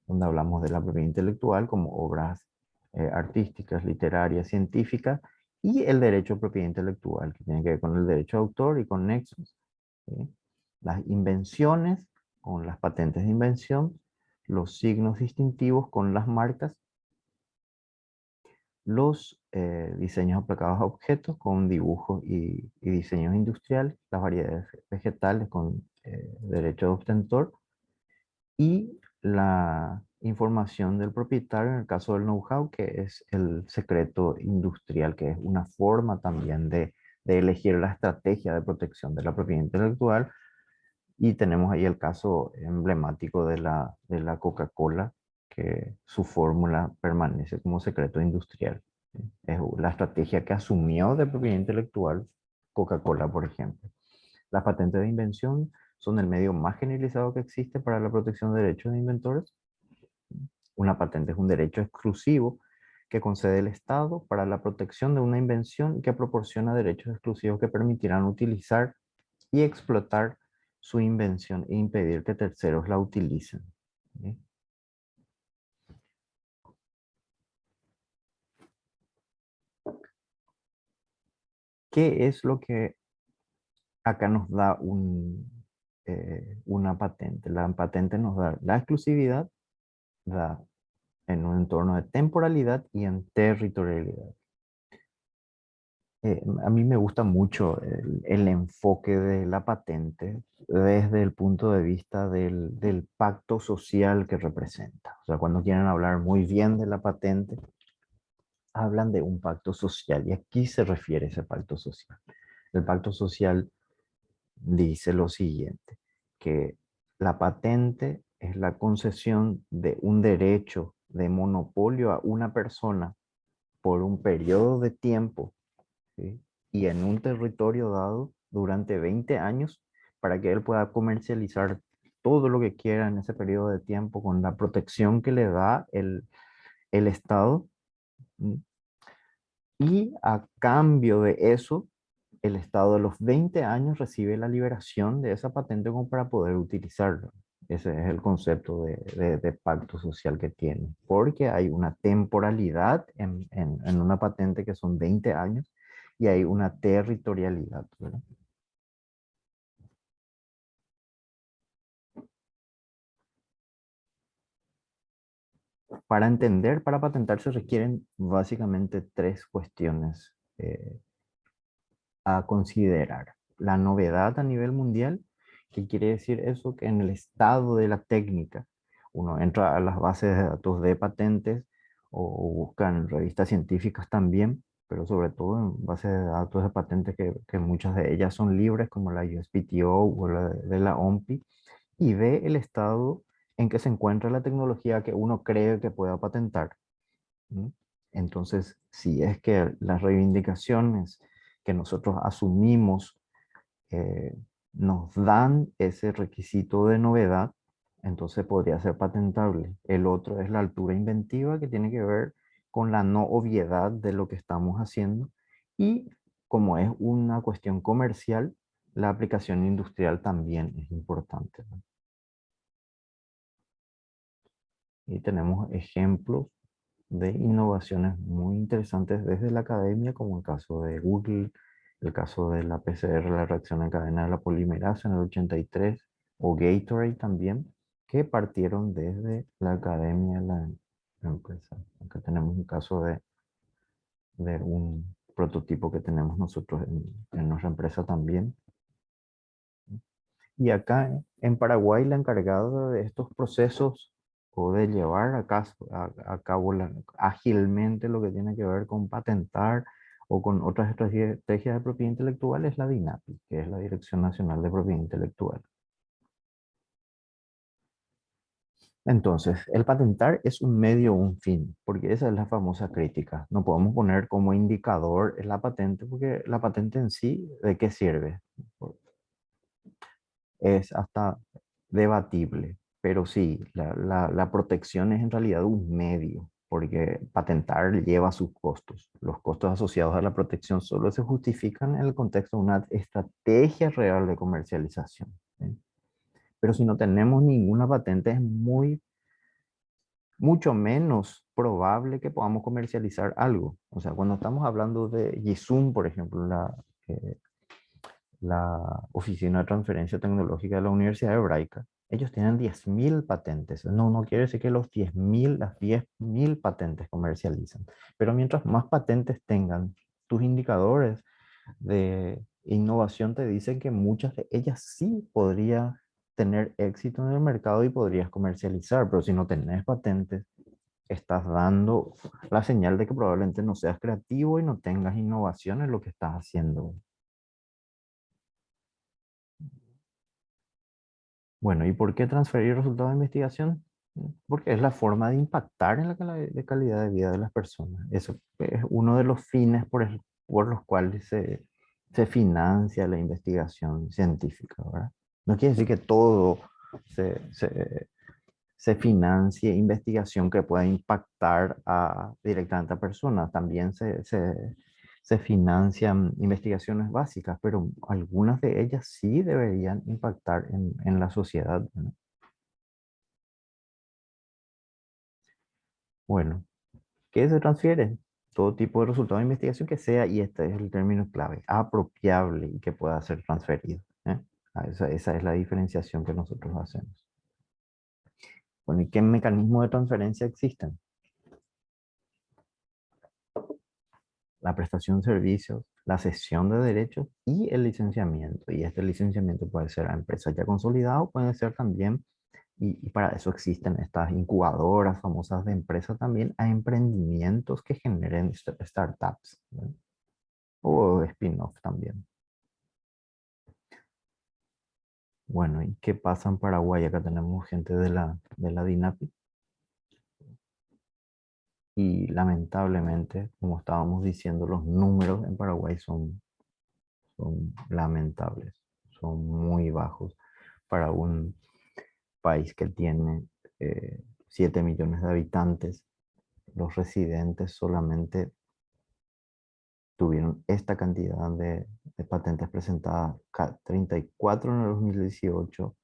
donde hablamos de la propiedad intelectual como obras artísticas, literarias, científicas, y el derecho de propiedad intelectual, que tiene que ver con el derecho de autor y con nexos, ¿sí? Las invenciones con las patentes de invención, los signos distintivos con las marcas, los diseños aplicados a objetos con dibujos y diseños industriales, las variedades vegetales con derecho de obtentor, y la información del propietario en el caso del know-how, que es el secreto industrial, que es una forma también de elegir la estrategia de protección de la propiedad intelectual. Y tenemos ahí el caso emblemático de la Coca-Cola, que su fórmula permanece como secreto industrial. Es la estrategia que asumió de propiedad intelectual Coca-Cola, por ejemplo. Las patentes de invención son el medio más generalizado que existe para la protección de derechos de inventores. Una patente es un derecho exclusivo que concede el Estado para la protección de una invención y que proporciona derechos exclusivos que permitirán utilizar y explotar su invención e impedir que terceros la utilicen. ¿Sí? ¿Qué es lo que acá nos da una patente? La patente nos da la exclusividad, da en un entorno de temporalidad y en territorialidad. A mí me gusta mucho el enfoque de la patente desde el punto de vista del pacto social que representa. O sea, cuando quieren hablar muy bien de la patente, hablan de un pacto social. ¿Y a qué se refiere ese pacto social? El pacto social dice lo siguiente, que la patente es la concesión de un derecho de monopolio a una persona por un periodo de tiempo, ¿sí? Y en un territorio dado durante 20 años para que él pueda comercializar todo lo que quiera en ese periodo de tiempo con la protección que le da el Estado. ¿Sí? Y a cambio de eso, el Estado a los 20 años recibe la liberación de esa patente como para poder utilizarlo. Ese es el concepto de pacto social que tiene, porque hay una temporalidad en una patente que son 20 años y hay una territorialidad, ¿verdad? Para entender, para patentar se requieren básicamente tres cuestiones a considerar. La novedad a nivel mundial, ¿qué quiere decir eso? Que en el estado de la técnica, uno entra a las bases de datos de patentes o busca en revistas científicas también, pero sobre todo en bases de datos de patentes que muchas de ellas son libres, como la USPTO o la de la OMPI, y ve el estado en que se encuentra la tecnología que uno cree que pueda patentar. ¿Mm? Entonces, si es que las reivindicaciones que nosotros asumimos eh, nos dan ese requisito de novedad, entonces podría ser patentable. El otro es la altura inventiva, que tiene que ver con la no obviedad de lo que estamos haciendo. Y como es una cuestión comercial, la aplicación industrial también es importante, ¿no? Y tenemos ejemplos de innovaciones muy interesantes desde la academia, como el caso de Google, el caso de la PCR, la reacción en cadena de la polimerasa en el 83, o Gatorade también, que partieron desde la academia, la empresa. Acá tenemos un caso de un prototipo que tenemos nosotros en nuestra empresa también. Y acá en Paraguay, la encargada de estos procesos o de llevar a cabo ágilmente lo que tiene que ver con patentar o con otras estrategias de propiedad intelectual es la DINAPI, que es la Dirección Nacional de Propiedad Intelectual. Entonces, el patentar es un medio o un fin, porque esa es la famosa crítica. No podemos poner como indicador la patente, porque la patente en sí, ¿de qué sirve? Es hasta debatible, pero sí, la protección es en realidad un medio, porque patentar lleva sus costos. Los costos asociados a la protección solo se justifican en el contexto de una estrategia real de comercialización, ¿sí? Pero si no tenemos ninguna patente, es mucho menos probable que podamos comercializar algo. O sea, cuando estamos hablando de Yizun, por ejemplo, eh, la Oficina de Transferencia Tecnológica de la Universidad Hebraica, ellos tienen 10.000 patentes. No, no quiere decir que las 10.000 patentes comercializan, pero mientras más patentes tengan, tus indicadores de innovación te dicen que muchas de ellas sí podrían tener éxito en el mercado y podrías comercializar, pero si no tenés patentes, estás dando la señal de que probablemente no seas creativo y no tengas innovación en lo que estás haciendo. Bueno, ¿y por qué transferir resultados de investigación? Porque es la forma de impactar en la de calidad de vida de las personas. Eso es uno de los fines por los cuales se financia la investigación científica, ¿verdad? No quiere decir que todo se financie investigación que pueda impactar directamente a personas. También se financian investigaciones básicas, pero algunas de ellas sí deberían impactar en la sociedad, ¿no? Bueno, ¿qué se transfiere? Todo tipo de resultado de investigación que sea, y este es el término clave, apropiable y que pueda ser transferido, ¿eh? Esa es la diferenciación que nosotros hacemos. Bueno, ¿y qué mecanismos de transferencia existen? La prestación de servicios, la cesión de derechos y el licenciamiento. Y este licenciamiento puede ser a empresas ya consolidadas o puede ser también, y para eso existen estas incubadoras famosas de empresas también, a emprendimientos que generen startups, ¿no? O spin-off también. Bueno, ¿y qué pasa en Paraguay? Acá tenemos gente de la DINAPI y lamentablemente, como estábamos diciendo, los números en Paraguay son lamentables, son muy bajos para un país que tiene 7 millones de habitantes. Los residentes solamente tuvieron esta cantidad de patentes presentadas: 34 en el 2018,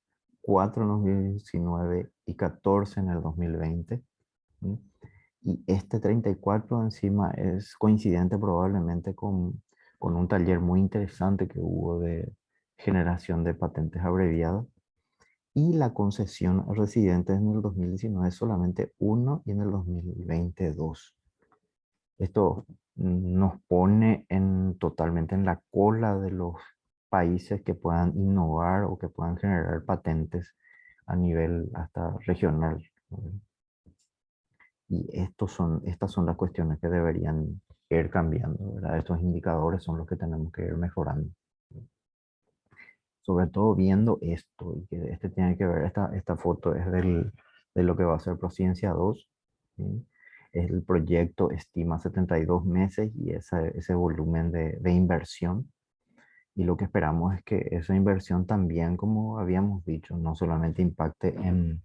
4 en el 2019 y 14 en el 2020. ¿Sí? Y este 34 encima es coincidente probablemente con un taller muy interesante que hubo de generación de patentes abreviadas, y la concesión a residentes en el 2019 solamente uno y en el 2020 dos. Esto nos pone totalmente en la cola de los países que puedan innovar o que puedan generar patentes a nivel hasta regional, ¿no? Y estas son las cuestiones que deberían ir cambiando, ¿verdad? Estos indicadores son los que tenemos que ir mejorando. Sobre todo viendo esto, y que este tiene que ver, esta foto es de lo que va a ser Prociencia 2, ¿sí? El proyecto estima 72 meses y ese volumen de inversión. Y lo que esperamos es que esa inversión también, como habíamos dicho, no solamente impacte en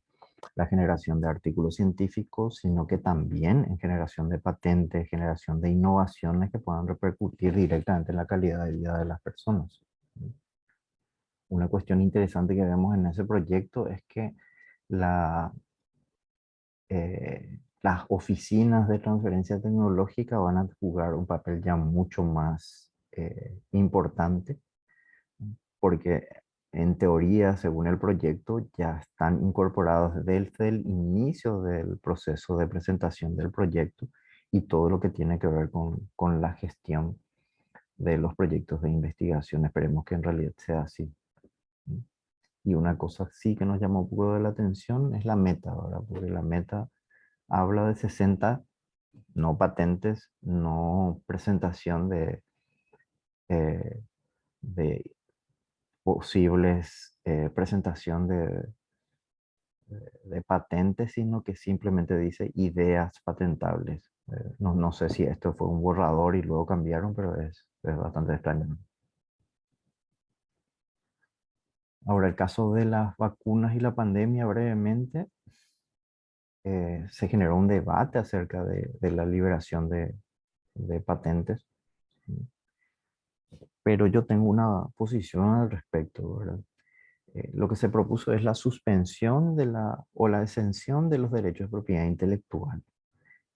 la generación de artículos científicos, sino que también en generación de patentes, generación de innovaciones que puedan repercutir directamente en la calidad de vida de las personas. Una cuestión interesante que vemos en ese proyecto es que la, las oficinas de transferencia tecnológica van a jugar un papel ya mucho más importante, porque en teoría, según el proyecto, ya están incorporados desde el inicio del proceso de presentación del proyecto y todo lo que tiene que ver con la gestión de los proyectos de investigación. Esperemos que en realidad sea así. Y una cosa sí que nos llama un poco de la atención es la meta, ¿verdad? Porque la meta habla de 60, no patentes, no presentación eh, de posibles presentación de patentes, sino que simplemente dice ideas patentables. No sé si esto fue un borrador y luego cambiaron, pero es bastante extraño, ¿no? Ahora, el caso de las vacunas y la pandemia, brevemente, se generó un debate acerca de la liberación de patentes, ¿sí? Pero yo tengo una posición al respecto, ¿verdad? Lo que se propuso es la suspensión o la exención de los derechos de propiedad intelectual,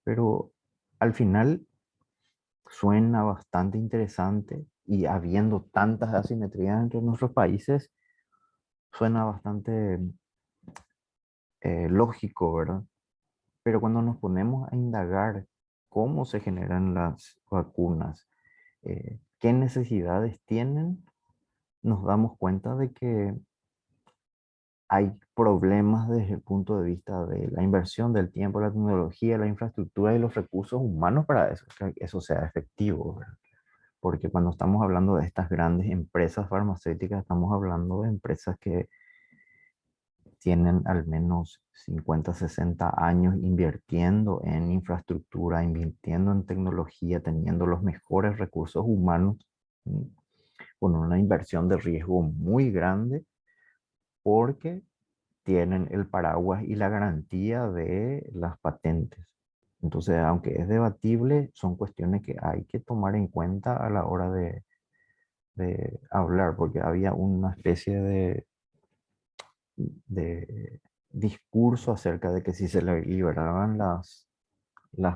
pero al final suena bastante interesante, y habiendo tantas asimetrías entre nuestros países, suena bastante lógico, ¿verdad? Pero cuando nos ponemos a indagar cómo se generan las vacunas, qué necesidades tienen, nos damos cuenta de que hay problemas desde el punto de vista de la inversión del tiempo, la tecnología, la infraestructura y los recursos humanos para eso, que eso sea efectivo, ¿verdad? Porque cuando estamos hablando de estas grandes empresas farmacéuticas, estamos hablando de empresas que tienen al menos 50, 60 años invirtiendo en infraestructura, invirtiendo en tecnología, teniendo los mejores recursos humanos, ¿sí? Con una inversión de riesgo muy grande porque tienen el paraguas y la garantía de las patentes. Entonces, aunque es debatible, son cuestiones que hay que tomar en cuenta a la hora de hablar, porque había una especie de discurso acerca de que si se liberaban las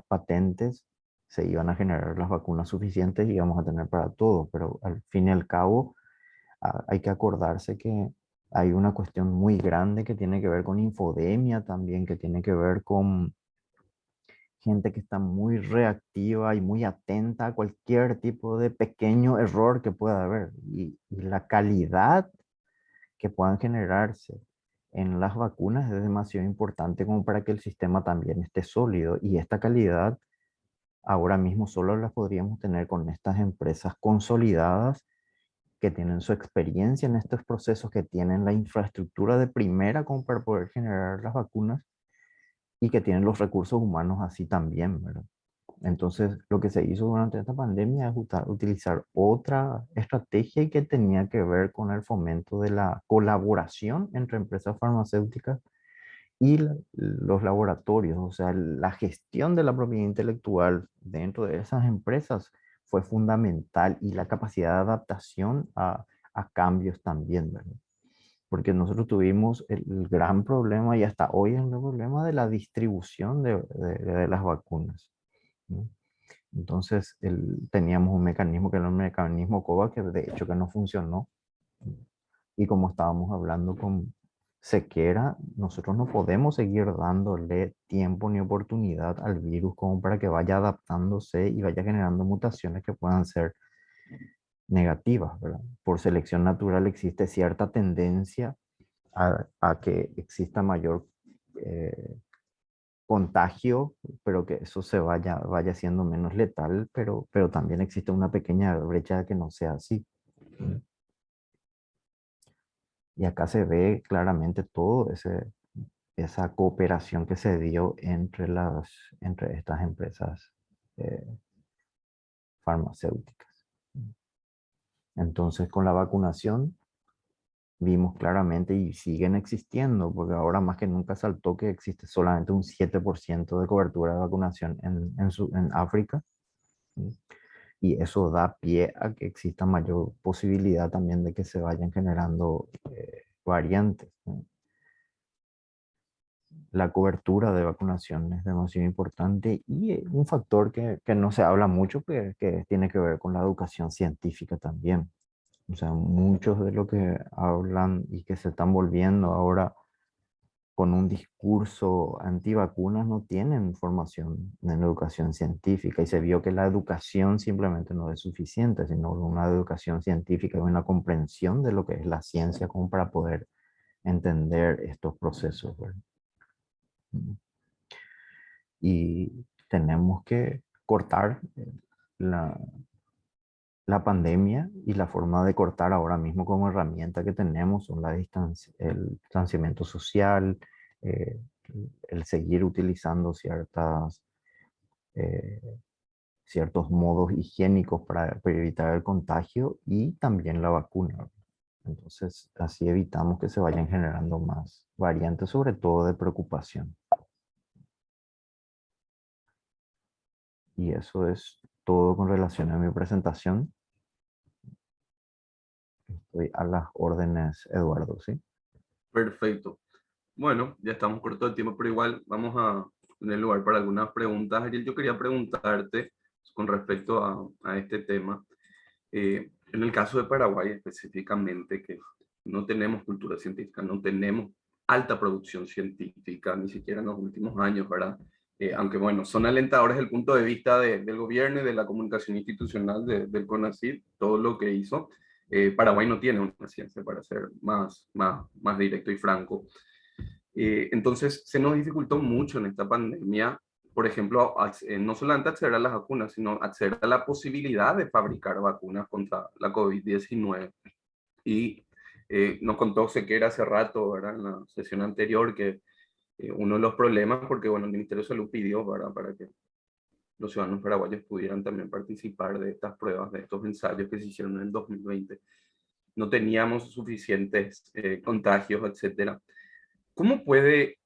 patentes, se iban a generar las vacunas suficientes y íbamos a tener para todo, pero al fin y al cabo hay que acordarse que hay una cuestión muy grande que tiene que ver con infodemia también, que tiene que ver con gente que está muy reactiva y muy atenta a cualquier tipo de pequeño error que pueda haber. Y la calidad que puedan generarse en las vacunas es demasiado importante como para que el sistema también esté sólido. Y esta calidad ahora mismo solo la podríamos tener con estas empresas consolidadas que tienen su experiencia en estos procesos, que tienen la infraestructura de primera como para poder generar las vacunas y que tienen los recursos humanos así también, ¿verdad? Entonces, lo que se hizo durante esta pandemia es utilizar otra estrategia que tenía que ver con el fomento de la colaboración entre empresas farmacéuticas y los laboratorios, o sea, la gestión de la propiedad intelectual dentro de esas empresas fue fundamental y la capacidad de adaptación a cambios también, ¿verdad? Porque nosotros tuvimos el gran problema y hasta hoy es el problema de la distribución de las vacunas, ¿no? Entonces, teníamos un mecanismo que era un mecanismo COVAX que de hecho que no funcionó. Y como estábamos hablando con sequera, nosotros no podemos seguir dándole tiempo ni oportunidad al virus como para que vaya adaptándose y vaya generando mutaciones que puedan ser negativas, ¿verdad? Por selección natural existe cierta tendencia a que exista mayor eh, contagio, pero que eso vaya siendo menos letal, pero también existe una pequeña brecha de que no sea así. Y acá se ve claramente todo esa cooperación que se dio entre estas empresas eh, farmacéuticas. Entonces, con la vacunación vimos claramente y siguen existiendo, porque ahora más que nunca saltó que existe solamente un 7% de cobertura de vacunación en África. ¿Sí? Y eso da pie a que exista mayor posibilidad también de que se vayan generando variantes, ¿no? La cobertura de vacunación es demasiado importante y un factor que no se habla mucho, que tiene que ver con la educación científica también. O sea, muchos de lo que hablan y que se están volviendo ahora con un discurso antivacunas no tienen formación en educación científica y se vio que la educación simplemente no es suficiente, sino una educación científica y una comprensión de lo que es la ciencia como para poder entender estos procesos, ¿verdad? Y tenemos que cortar la, la pandemia y la forma de cortar ahora mismo como herramienta que tenemos son el distanciamiento social, eh, el seguir utilizando eh, ciertos modos higiénicos para evitar el contagio y también la vacuna. Entonces, así evitamos que se vayan generando más variantes, sobre todo de preocupación. Y eso es todo con relación a mi presentación. Estoy a las órdenes, Eduardo, ¿sí? Perfecto. Bueno, ya estamos corto de tiempo, pero igual vamos a tener lugar para algunas preguntas. Ariel, yo quería preguntarte con respecto a este tema. En el caso de Paraguay específicamente, que no tenemos cultura científica, no tenemos alta producción científica, ni siquiera en los últimos años, ¿verdad? Aunque bueno, son alentadores desde el punto de vista del gobierno y de la comunicación institucional del CONACYT, todo lo que hizo. Paraguay no tiene una ciencia, para ser más directo y franco. Entonces, se nos dificultó mucho en esta pandemia, por ejemplo, no solamente acceder a las vacunas, sino acceder a la posibilidad de fabricar vacunas contra la COVID-19. Y nos contó Sequeira hace rato, ¿verdad? En la sesión anterior, que uno de los problemas, porque bueno, el Ministerio de Salud pidió, ¿verdad? Para que los ciudadanos paraguayos pudieran también participar de estas pruebas, de estos ensayos que se hicieron en el 2020. no teníamos suficientes contagios, etcétera. ¿Cómo puede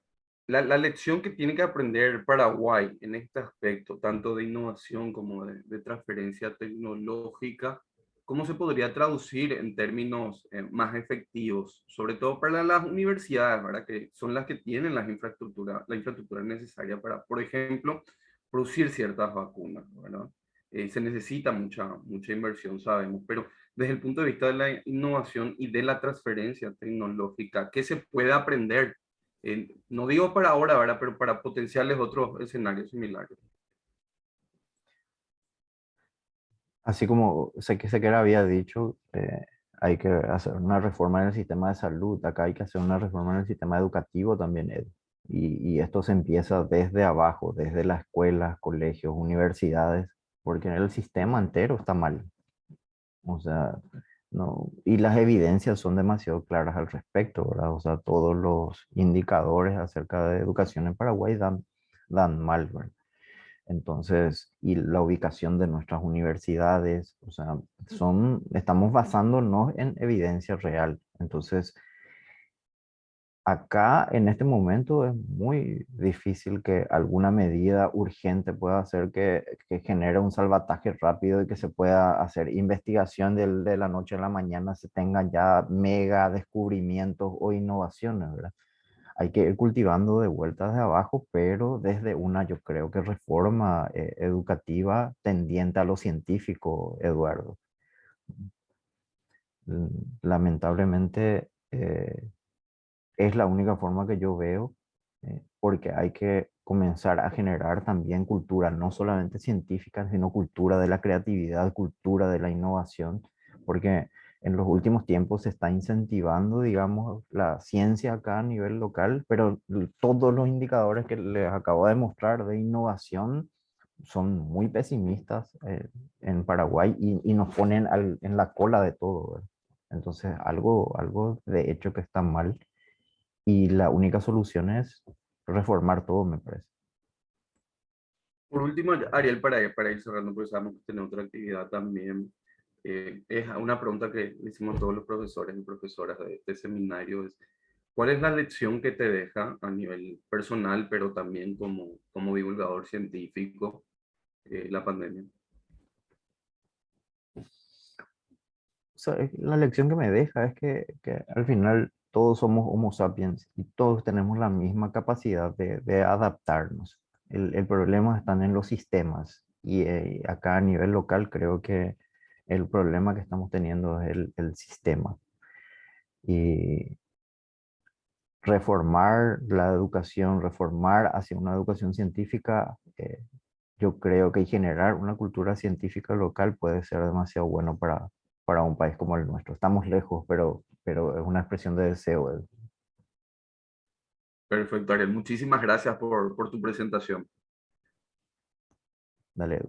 la lección que tiene que aprender Paraguay en este aspecto, tanto de innovación como de transferencia tecnológica, cómo se podría traducir en términos más efectivos, sobre todo para las universidades, ¿verdad? Que son las que tienen la infraestructura necesaria para, por ejemplo, producir ciertas vacunas, ¿verdad? Se necesita mucha inversión, sabemos, pero desde el punto de vista de la innovación y de la transferencia tecnológica, ¿qué se puede aprender? No digo para ahora, ¿verdad? Pero para potenciales otros escenarios similares. Así como sé que había dicho, hay que hacer una reforma en el sistema de salud, acá hay que hacer una reforma en el sistema educativo también, Edu. Y esto se empieza desde abajo, desde las escuelas, colegios, universidades, porque el sistema entero está mal. O sea, no, y las evidencias son demasiado claras al respecto, ¿verdad? O sea, todos los indicadores acerca de educación en Paraguay dan mal, ¿verdad? Entonces, y la ubicación de nuestras universidades, o sea, estamos basándonos en evidencia real. Entonces, acá en este momento es muy difícil que alguna medida urgente pueda hacer que genere un salvataje rápido y que se pueda hacer investigación de la noche a la mañana, se tengan ya mega descubrimientos o innovaciones, ¿verdad? Hay que ir cultivando de vueltas de abajo, pero desde una, yo creo que reforma educativa tendiente a lo científico, Eduardo. Lamentablemente es la única forma que yo veo, porque hay que comenzar a generar también cultura, no solamente científica, sino cultura de la creatividad, cultura de la innovación, porque en los últimos tiempos se está incentivando, digamos, la ciencia acá a nivel local, pero todos los indicadores que les acabo de mostrar de innovación son muy pesimistas en Paraguay y nos ponen en la cola de todo, ¿verdad? Entonces, algo de hecho que está mal y la única solución es reformar todo, me parece. Por último, Ariel, para ir cerrando, porque sabemos que tiene otra actividad también, es una pregunta que le hicimos a todos los profesores y profesoras de este seminario, es ¿cuál es la lección que te deja a nivel personal, pero también como divulgador científico, la pandemia? O sea, la lección que me deja es que al final todos somos Homo sapiens y todos tenemos la misma capacidad de adaptarnos. El problema está en los sistemas y acá a nivel local creo que el problema que estamos teniendo es el sistema. Y reformar la educación, reformar hacia una educación científica, yo creo que generar una cultura científica local puede ser demasiado bueno para un país como el nuestro. Estamos lejos, pero es una expresión de deseo. Perfecto, Ariel. Muchísimas gracias por tu presentación. Dale.